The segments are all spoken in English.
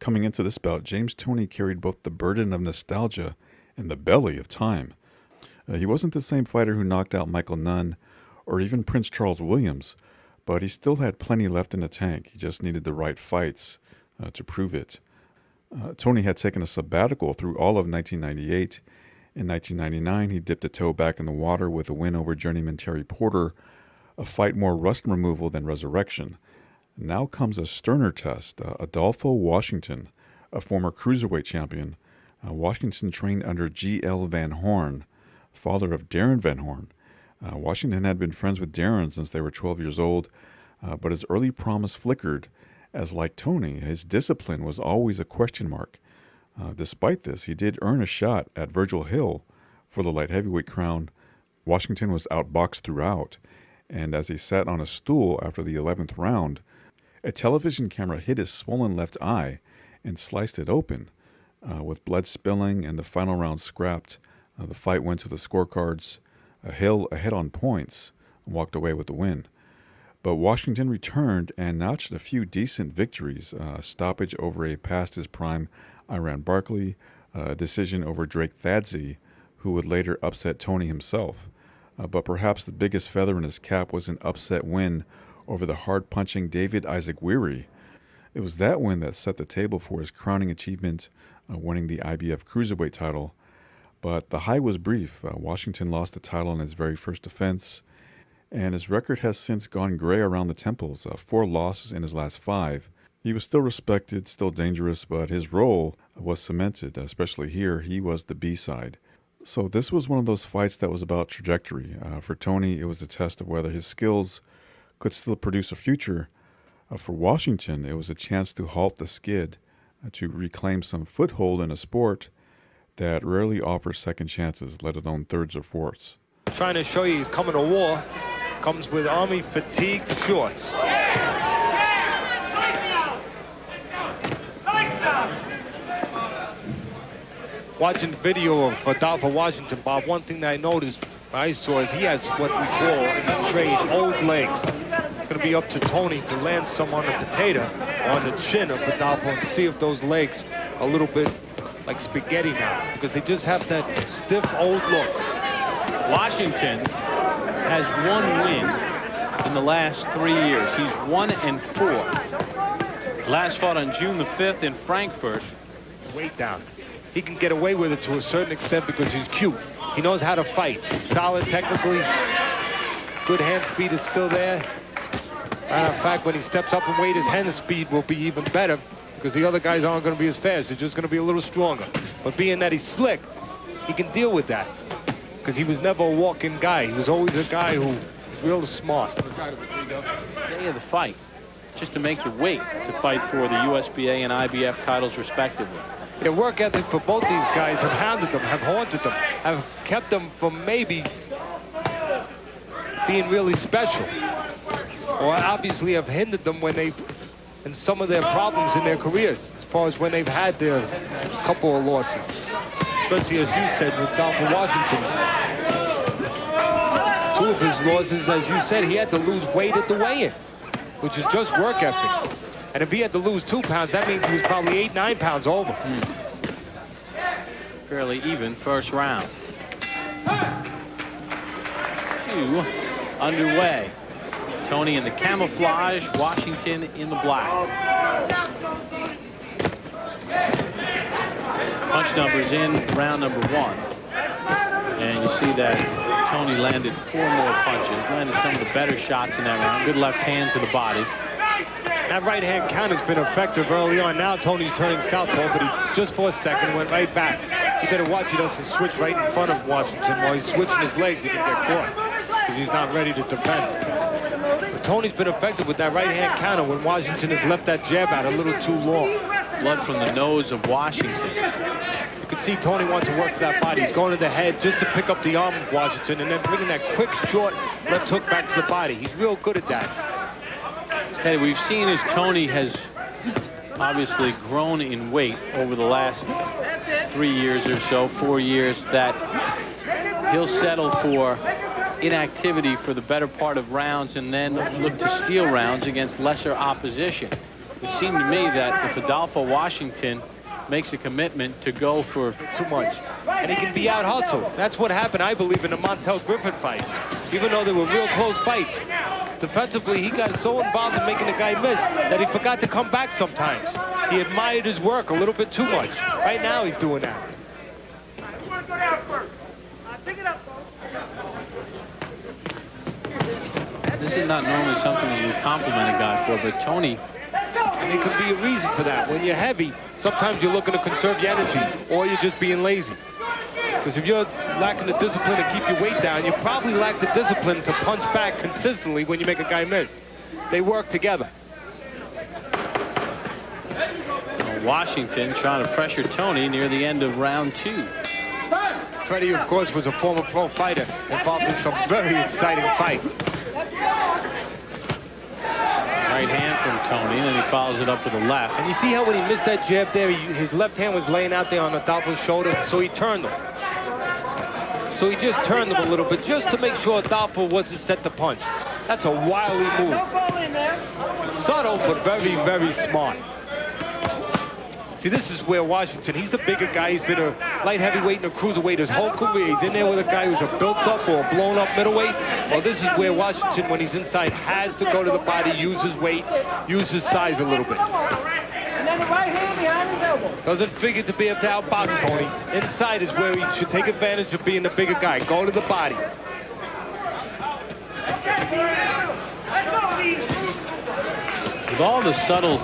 Coming into this bout, James Toney carried both the burden of nostalgia and the belly of time. He wasn't the same fighter who knocked out Michael Nunn or even Prince Charles Williams, but he still had plenty left in the tank. He just needed the right fights to prove it. Toney had taken a sabbatical through all of 1998. In 1999, he dipped a toe back in the water with a win over journeyman Terry Porter, a fight more rust removal than resurrection. Now comes a sterner test. Adolpho Washington, a former cruiserweight champion. Washington trained under G.L. Van Horn, father of Darren Van Horn. Washington had been friends with Darren since they were 12 years old, but his early promise flickered, as like Toney, his discipline was always a question mark. Despite this, he did earn a shot at Virgil Hill for the light heavyweight crown. Washington was outboxed throughout, and as he sat on a stool after the 11th round, a television camera hit his swollen left eye and sliced it open. With blood spilling and the final round scrapped, the fight went to the scorecards. Hill, ahead on points, walked away with the win. But Washington returned and notched a few decent victories. A stoppage over a past his prime Iran Barkley, a decision over Drake Thadze, who would later upset Toney himself. But perhaps the biggest feather in his cap was an upset win over the hard-punching David Isaac Weary. It was that win that set the table for his crowning achievement, winning the IBF Cruiserweight title. But the high was brief. Washington lost the title in his very first defense, and his record has since gone gray around the temples, 4 losses in his last 5. He was still respected, still dangerous, but his role was cemented, especially here. He was the B-side. So this was one of those fights that was about trajectory. For Toney, it was a test of whether his skills could still produce a future. For Washington, it was a chance to halt the skid, to reclaim some foothold in a sport that rarely offers second chances, let alone thirds or fourths. Trying to show you he's coming to war. Comes with Army fatigue shorts. Watching the video of Adolpho Washington, Bob, one thing that I noticed, I saw, is he has what we call in the trade old legs. It's going to be up to Toney to land some on the potato, on the chin of Adolpho, and see if those legs are a little bit like spaghetti now, because they just have that stiff old look. Washington has 1 win in the last 3 years. He's 1-4. Last fought on June the 5th in Frankfurt. Weight down. He can get away with it to a certain extent because he's cute. He knows how to fight. He's solid technically. Good hand speed is still there. In fact, when he steps up in weight, his hand speed will be even better because the other guys aren't going to be as fast. They're just going to be a little stronger. But being that he's slick, he can deal with that because he was never a walk-in guy. He was always a guy who was real smart. Day of the fight, just to make the weight to fight for the USBA and IBF titles respectively. The work ethic for both these guys have hounded them, have haunted them, have kept them from maybe being really special, or obviously have hindered them when they, in some of their problems in their careers, as far as when they've had their couple of losses, especially as you said with Adolpho Washington. 2 of his losses, as you said, he had to lose weight at the weigh-in, which is just work ethic. And if he had to lose 2 pounds, that means he was probably 8-9 pounds over. Fairly even first round. 2 underway. Toney in the camouflage, Washington in the black. Punch numbers in round number 1. And you see that Toney landed 4 more punches, landed some of the better shots in that round. Good left hand to the body. That right hand count has been effective early on. Now Toney's turning southpaw, but he just for a second went right back. You better watch he doesn't switch right in front of Washington. While he's switching his legs, he can get caught because he's not ready to defend. But Toney's been effective with that right hand counter when Washington has left that jab out a little too long. Blood from the nose of Washington. You can see Toney wants to work for that body. He's going to the head just to pick up the arm of Washington and then bringing that quick, short left hook back to the body. He's real good at that. Teddy, we've seen as Toney has obviously grown in weight over the last 3 years or so, 4 years, that he'll settle for inactivity for the better part of rounds and then look to steal rounds against lesser opposition. would seem to me that if Adolpho Washington makes a commitment to go for Too much. And he can be out hustled. That's what happened, I believe, in the Montel Griffin fights. Even though they were real close fights. Defensively, he got so involved in making the guy miss that he forgot to come back sometimes. He admired his work a little bit too much. Right now, he's doing that. This is not normally something that you compliment a guy for, but Toney. And it could be a reason for that. When you're heavy, sometimes you're looking to conserve your energy, or you're just being lazy. Because if you're lacking the discipline to keep your weight down, you probably lack the discipline to punch back consistently when you make a guy miss. They work together. Washington trying to pressure Toney near the end of round 2. Freddie, of course, was a former pro fighter involved in some very exciting fights. Right hand from Toney, and then he follows it up with a left. And you see how when he missed that jab there, his left hand was laying out there on Adolfo's shoulder, so he turned him. So he just turned him a little bit just to make sure Adolfo wasn't set to punch. That's a wily move. Subtle, but very, very smart. See, this is where Washington, he's the bigger guy. He's been a light heavyweight and a cruiserweight his whole career. He's in there with a guy who's a built-up or a blown-up middleweight. Well, this is where Washington, when he's inside, has to go to the body, use his weight, use his size a little bit. And then the right hand behind his elbow. Doesn't figure to be able to outbox Toney. Inside is where he should take advantage of being the bigger guy. Go to the body. With all the subtle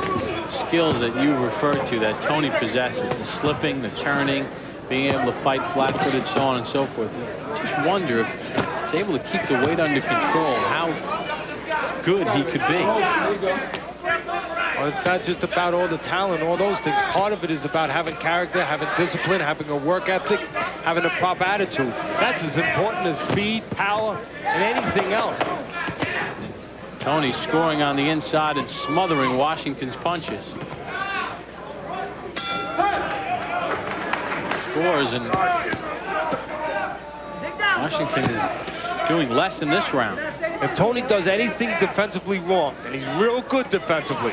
skills that you referred to that Toney possesses, the slipping, the turning, being able to fight flat-footed, so on and so forth, I just wonder if he's able to keep the weight under control, how good he could be. Well, it's not just about all the talent, all those things. Part of it is about having character, having discipline, having a work ethic, having a proper attitude. That's as important as speed, power, and anything else. Toney scoring on the inside and smothering Washington's punches. Scores, and Washington is doing less in this round. If Toney does anything defensively wrong, and he's real good defensively,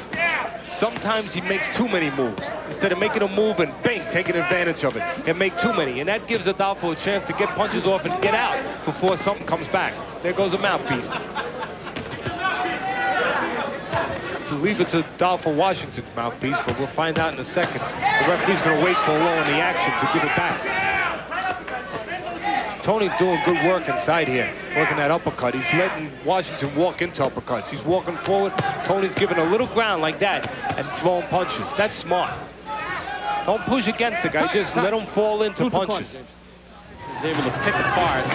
sometimes he makes too many moves. Instead of making a move and bang, taking advantage of it, he'll make too many. And that gives Adolfo a chance to get punches off and get out before something comes back. There goes a mouthpiece. I believe it's Adolpho Washington's mouthpiece, but we'll find out in a second. The referee's going to wait for a low in the action to give it back. Toney doing good work inside here, working that uppercut. He's letting Washington walk into uppercuts. He's walking forward. Toney's giving a little ground like that and throwing punches. That's smart. Don't push against the guy. Just let him fall into punches. He's able to pick apart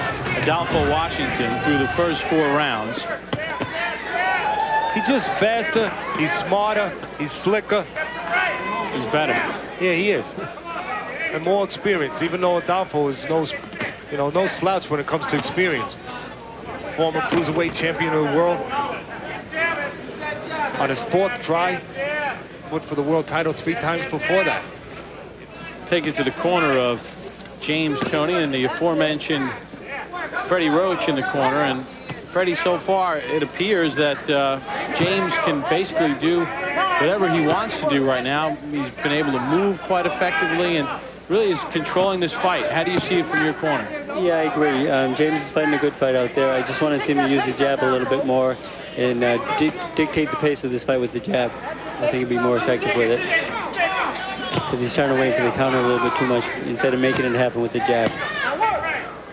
Adolpho Washington through the first 4 rounds. He's just faster. He's smarter. He's slicker. He's better. Yeah, he is. And more experience, even though Adolfo is no slouch when it comes to experience. Former cruiserweight champion of the world. On his 4th try. Fought for the world title 3 times before that. Take it to the corner of James Toney and the aforementioned Freddie Roach in the corner. And Freddie, so far, it appears that James can basically do whatever he wants to do right now. He's been able to move quite effectively and really is controlling this fight. How do you see it from your corner? Yeah, I agree. James is fighting a good fight out there. I just want to see him use the jab a little bit more and dictate the pace of this fight with the jab. I think he'd be more effective with it. Because he's trying to wait for the counter a little bit too much instead of making it happen with the jab.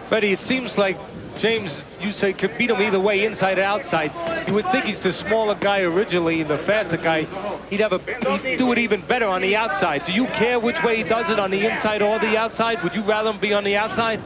Freddie, it seems like James, you say, could beat him either way, inside or outside. You would think he's the smaller guy originally and the faster guy. He'd do it even better on the outside. Do you care which way he does it, on the inside or the outside? Would you rather him be on the outside?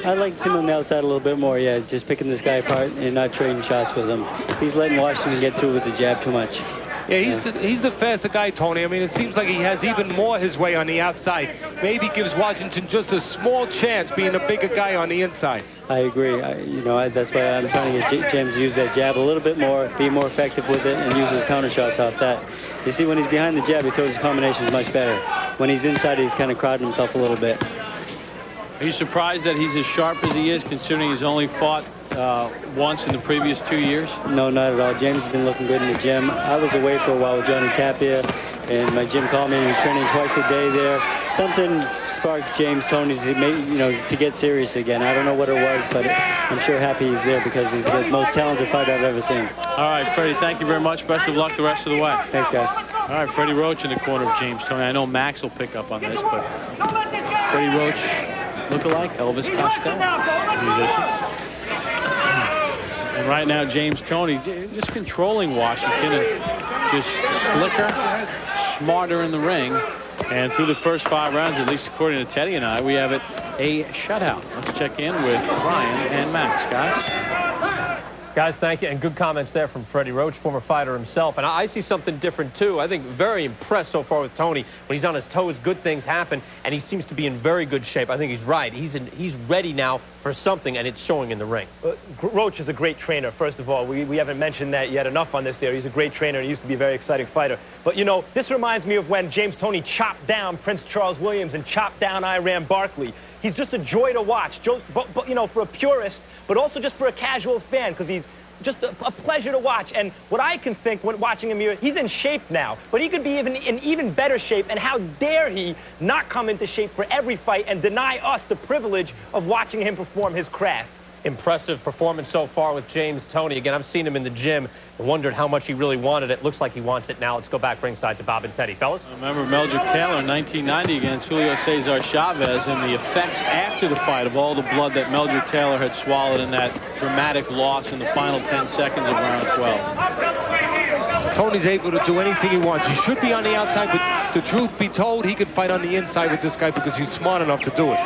I'd like to see him on the outside a little bit more, yeah. Just picking this guy apart and not trading shots with him. He's letting Washington get through with the jab too much. Yeah, he's the faster guy, Toney. I mean, it seems like he has even more his way on the outside. Maybe gives Washington just a small chance being a bigger guy on the inside. I agree. That's why I'm trying to get James to use that jab a little bit more, be more effective with it, and use his counter shots off that. You see, when he's behind the jab, he throws his combinations much better. When he's inside, he's kind of crowding himself a little bit. Are you surprised that he's as sharp as he is, considering he's only fought once in the previous 2 years? No, not at all. James has been looking good in the gym. I was away for a while with Johnny Tapia, and my gym called me. He was training twice a day there. Something sparked James Toney to get serious again. I don't know what it was, but I'm sure happy he's there because he's the most talented fighter I've ever seen. All right, Freddie, thank you very much. Best of luck the rest of the way. Thanks, guys. All right, Freddie Roach in the corner of James Toney. I know Max will pick up on this, but Freddie Roach, look-alike, Elvis Costello, musician. And right now, James Toney just controlling Washington and just slicker, smarter in the ring. And through the first 5 rounds, at least according to Teddy and I, we have it a shutout. Let's check in with Ryan and Max, guys. Guys, thank you, and good comments there from Freddie Roach, former fighter himself. And I see something different, too. I think very impressed so far with Toney. When he's on his toes, good things happen, and he seems to be in very good shape. I think he's right. He's ready now for something, and it's showing in the ring. Roach is a great trainer, first of all. We haven't mentioned that yet enough on this air. He's a great trainer, and he used to be a very exciting fighter. But, you know, this reminds me of when James Toney chopped down Prince Charles Williams and chopped down Iran Barkley. He's just a joy to watch, but you know, for a purist, but also just for a casual fan, because he's just a pleasure to watch. And what I can think when watching him here, he's in shape now, but he could be in even better shape. And how dare he not come into shape for every fight and deny us the privilege of watching him perform his craft. Impressive performance so far with James Toney. Again, I've seen him in the gym and wondered how much he really wanted it. Looks like he wants it now. Let's go back ringside to Bob and Teddy. Fellas? I remember Meldrick Taylor in 1990 against Julio Cesar Chavez and the effects after the fight of all the blood that Meldrick Taylor had swallowed in that dramatic loss in the final 10 seconds of round 12. Tony's able to do anything he wants. He should be on the outside, but the truth be told, he could fight on the inside with this guy because he's smart enough to do it.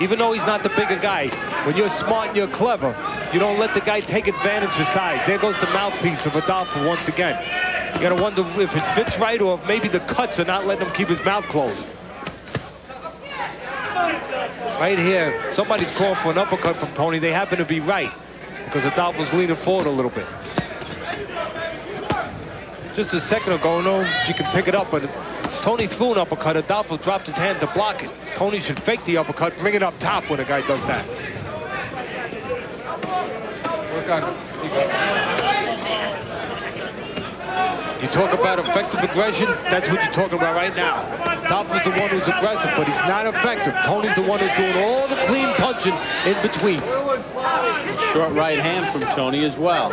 Even though he's not the bigger guy, when you're smart and you're clever, you don't let the guy take advantage of size. There goes the mouthpiece of Adolpho once again. You gotta wonder if it fits right or if maybe the cuts are not letting him keep his mouth closed. Right here, somebody's calling for an uppercut from Toney. They happen to be right because Adolfo's leaning forward a little bit. Just a second ago, no, you can pick it up, but Toney threw an uppercut. Adolpho dropped his hand to block it. Toney should fake the uppercut, bring it up top when a guy does that. Work on it. You talk about effective aggression, that's what you're talking about right now. Adolfo's the one who's aggressive, but he's not effective. Toney's the one who's doing all the clean punching in between. Short right hand from Toney as well.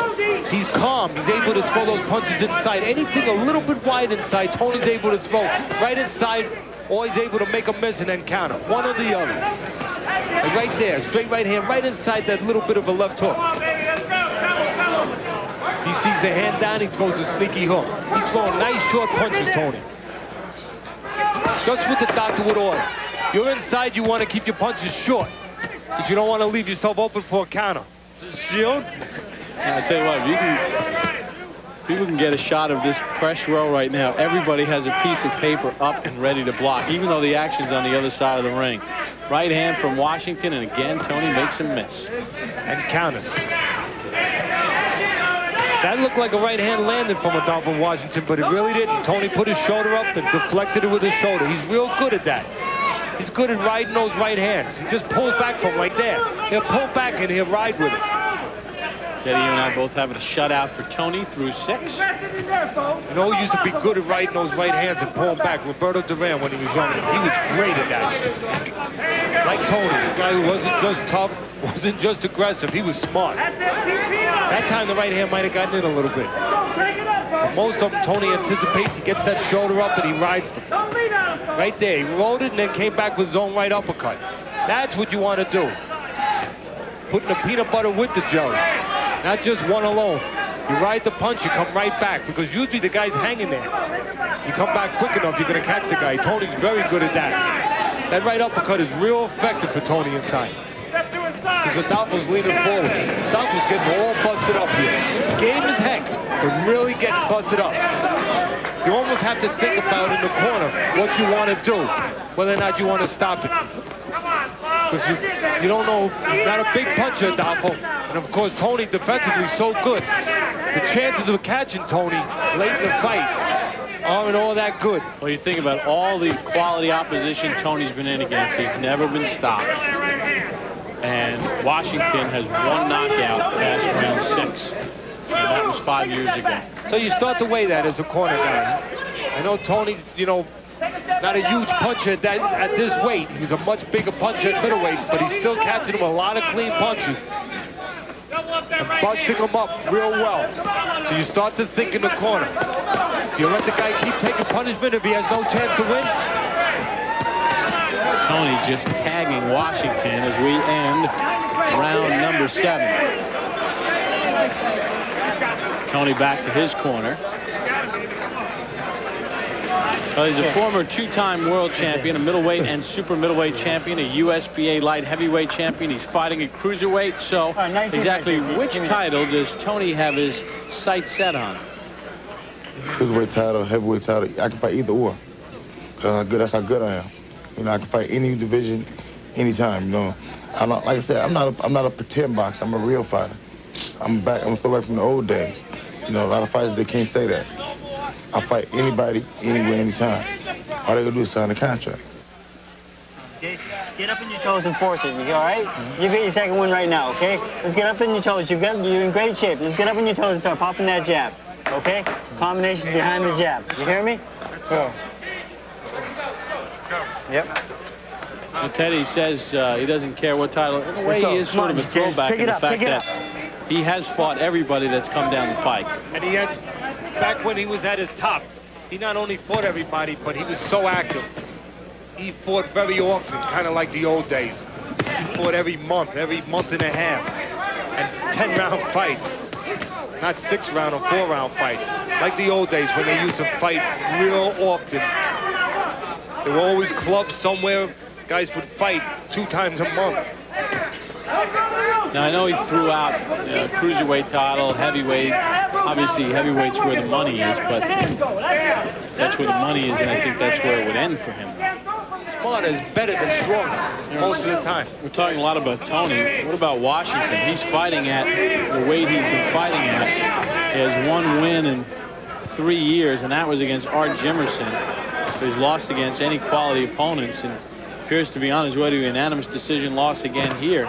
He's calm. He's able to throw those punches inside. Anything a little bit wide inside, Toney's able to throw right inside, or he's able to make a miss and then counter. One or the other. And right there, straight right hand, right inside that little bit of a left hook. He sees the hand down, he throws a sneaky hook. He's throwing nice short punches, Toney. Just what the doctor would order. You're inside, you want to keep your punches short, because you don't want to leave yourself open for a counter. Shield? I tell you what, if people can get a shot of this press row right now, everybody has a piece of paper up and ready to block, even though the action's on the other side of the ring. Right hand from Washington, and again, Toney makes him miss. And counters. That looked like a right hand landed from Adolpho Washington, but it really didn't. Toney put his shoulder up and deflected it with his shoulder. He's real good at that. He's good at riding those right hands. He just pulls back from right there. He'll pull back and he'll ride with it. Teddy, you and I both having a shutout for Toney through 6. You know who used to be good at riding those right hands and pulling back? Roberto Duran when he was younger. He was great at that. Like Toney, the guy who wasn't just tough, wasn't just aggressive. He was smart. That time the right hand might have gotten in a little bit. But most of them, Toney anticipates. He gets that shoulder up and he rides them. Right there, he rolled it and then came back with his own right uppercut. That's what you want to do. Putting the peanut butter with the jelly. Not just one alone. You ride the punch, you come right back, because usually the guy's hanging there. You come back quick enough, you're going to catch the guy. Toney's very good at that. That right uppercut is real effective for Toney inside. Because Adolfo's leaning forward. Adolfo's getting all busted up here. Game as heck, but really getting busted up. You almost have to think about in the corner what you want to do, whether or not you want to stop it. Because you don't know, he's not a big puncher, Adolfo. And of course, Toney defensively so good. The chances of catching Toney late in the fight aren't all that good. Well, you think about all the quality opposition Toney's been in against. He's never been stopped. And Washington has one knockout past round 6. And that was 5 years ago. So you start to weigh that as a corner guy. I know Tony's, you know, not a huge puncher at this weight. He was a much bigger puncher at middleweight, but he's still catching him a lot of clean punches and busting him up real well. So you start to think in the corner. If you let the guy keep taking punishment, if he has no chance to win. Toney just tagging Washington as we end round number 7. Toney back to his corner. Well, he's a former 2-time world champion, a middleweight and super middleweight champion, a USBA light heavyweight champion. He's fighting at cruiserweight. So exactly which title does Toney have his sights set on? Cruiserweight title, heavyweight title. I can fight either or. That's how good I am. You know, I can fight any division, anytime. You know, I'm not, like I said, I'm not a pretend boxer. I'm a real fighter. I'm still back from the old days. You know, a lot of fighters, they can't say that. I fight anybody, anywhere, anytime. All they gotta do is sign a contract. Get up on your toes and force it. You all right? You get your second one right now, okay? Let's get up on your toes. You're in great shape. Let's get up on your toes and start popping that jab, okay? Combinations behind the jab. You hear me? Go. Yep. Well, Teddy says he doesn't care what title. In a way, he is sort of a throwback in the fact that he has fought everybody that's come down the pike. And he has, back when he was at his top, he not only fought everybody, but he was so active. He fought very often, kind of like the old days. He fought every month and a half. And 10-round fights. Not 6-round or 4-round fights. Like the old days when they used to fight real often. There were always clubs somewhere. Guys would fight 2 times a month. Now, I know he threw out cruiserweight title, heavyweight. Obviously, heavyweight's where the money is, but that's where the money is, and I think that's where it would end for him. Smarter is better than stronger most of the time. We're talking a lot about Toney. What about Washington? He's fighting at the weight he's been fighting at. He has 1 win in 3 years, and that was against Art Jimerson. So he's lost against any quality opponents, and appears to be on his way to a unanimous decision loss again here.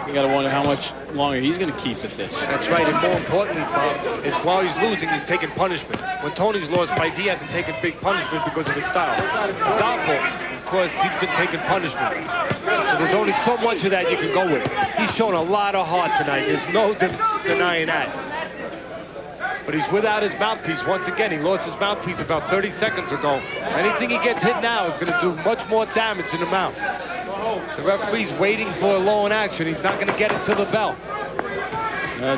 You got to wonder how much longer he's going to keep at this. That's right, and more importantly, Bob, is while he's losing, he's taking punishment. When Tony's lost fights, he hasn't taken big punishment because of his style. Adolpho, of course, he's been taking punishment. So there's only so much of that you can go with. He's shown a lot of heart tonight. There's no denying that. But he's without his mouthpiece once again. He lost his mouthpiece about 30 seconds ago. Anything he gets hit now is going to do much more damage in the mouth. The referee's waiting for a law in action. He's not going to get it to the bell.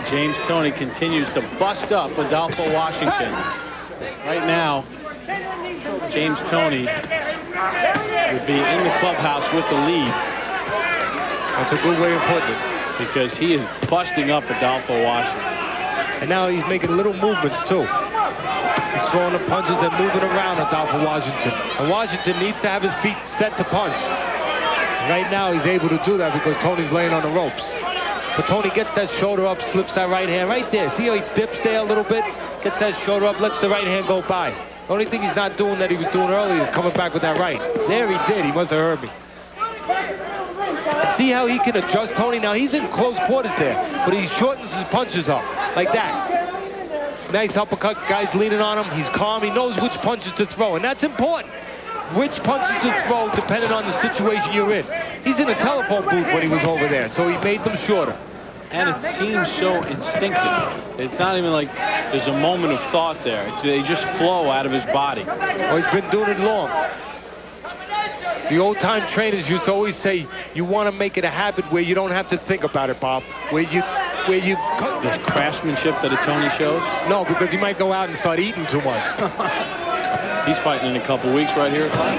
James Toney continues to bust up Adolpho Washington. Right now, James Toney would be in the clubhouse with the lead. That's a good way of putting it. Because he is busting up Adolpho Washington. And now he's making little movements, too. He's throwing the punches and moving around Adolpho Washington. And Washington needs to have his feet set to punch. Right now, he's able to do that because Tony's laying on the ropes. But Toney gets that shoulder up, slips that right hand right there. See how he dips there a little bit? Gets that shoulder up, lets the right hand go by. The only thing he's not doing that he was doing earlier is coming back with that right. There he did. He must have heard me. See how he can adjust Toney? Now, he's in close quarters there, but he shortens his punches up like that. Nice uppercut. Guy's leaning on him. He's calm. He knows which punches to throw, and that's important. Which punches to throw depending on the situation you're in. He's in a telephone booth when he was over there, so he made them shorter. And it seems so instinctive. It's not even like there's a moment of thought there. They just flow out of his body. Well, he's been doing it long. The old-time trainers used to always say, you want to make it a habit where you don't have to think about it, Bob. Where you There's craftsmanship that a Toney shows? No, because he might go out and start eating too much. He's fighting in a couple weeks right here at Fox.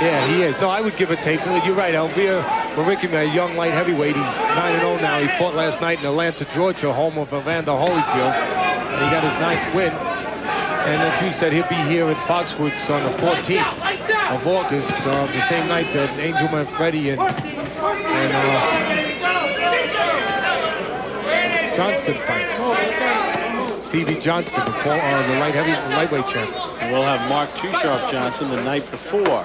Yeah, he is. No, I would give a take. You're right, Elvira Maricki, a young light heavyweight. He's 9-0 now. He fought last night in Atlanta, Georgia, home of Evander Holyfield. And he got his 9th win. And as you said, he'll be here in Foxwoods on the 14th of August, the same night that Angelman Freddie and Johnston fight. Stevie Johnston, the lightweight champs. We'll have Mark Too Sharp Johnson the night before.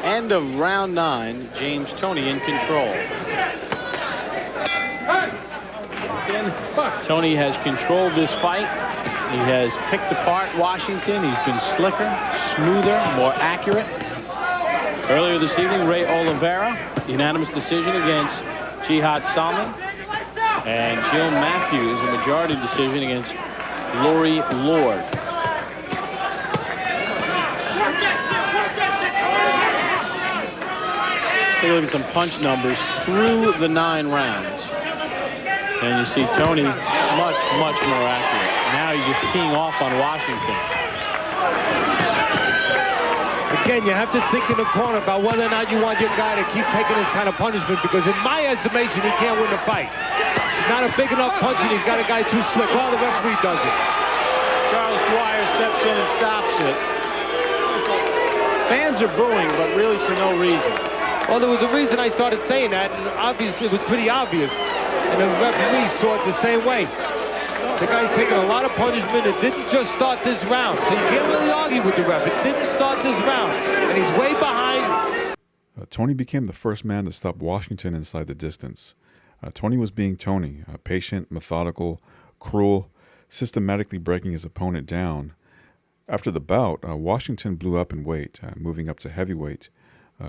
End of round 9. James Toney in control. in. Toney has controlled this fight. He has picked apart Washington. He's been slicker, smoother, more accurate. Earlier this evening, Ray Oliveira, unanimous decision against Jihad Salman. And Jill Matthews, a majority decision against Lori Lord. Take a look at some punch numbers through the 9 rounds. And you see Toney much, much more accurate. Now he's just keying off on Washington. Again, you have to think in the corner about whether or not you want your guy to keep taking this kind of punishment, because in my estimation, he can't win the fight. He's not a big enough punch, and he's got a guy too slick. Well, the referee does it. Charles Dwyer steps in and stops it. Fans are booing, but really for no reason. Well, there was a reason I started saying that, and obviously it was pretty obvious. And the referee saw it the same way. The guy's taking a lot of punishment. It didn't just start this round. So you can't really argue with the ref. It didn't start this round. And he's way behind. Toney became the first man to stop Washington inside the distance. Toney was being Toney, patient, methodical, cruel, systematically breaking his opponent down. After the bout, Washington blew up in weight, moving up to heavyweight.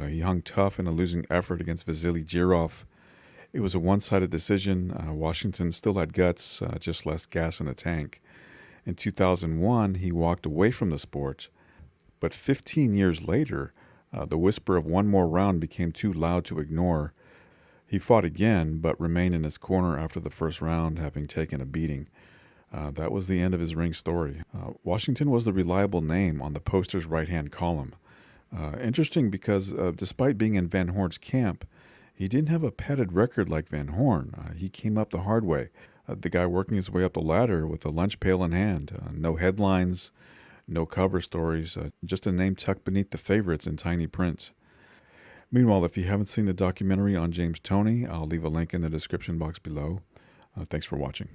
He hung tough in a losing effort against Vasily Jirov. It was a one-sided decision. Washington still had guts, just less gas in the tank. In 2001, he walked away from the sport. But 15 years later, the whisper of one more round became too loud to ignore. He fought again, but remained in his corner after the first round, having taken a beating. That was the end of his ring story. Washington was the reliable name on the poster's right-hand column. Interesting because despite being in Van Horn's camp, he didn't have a padded record like Van Horn. He came up the hard way. The guy working his way up the ladder with a lunch pail in hand. No headlines, no cover stories, just a name tucked beneath the favorites in tiny print. Meanwhile, if you haven't seen the documentary on James Toney, I'll leave a link in the description box below. Thanks for watching.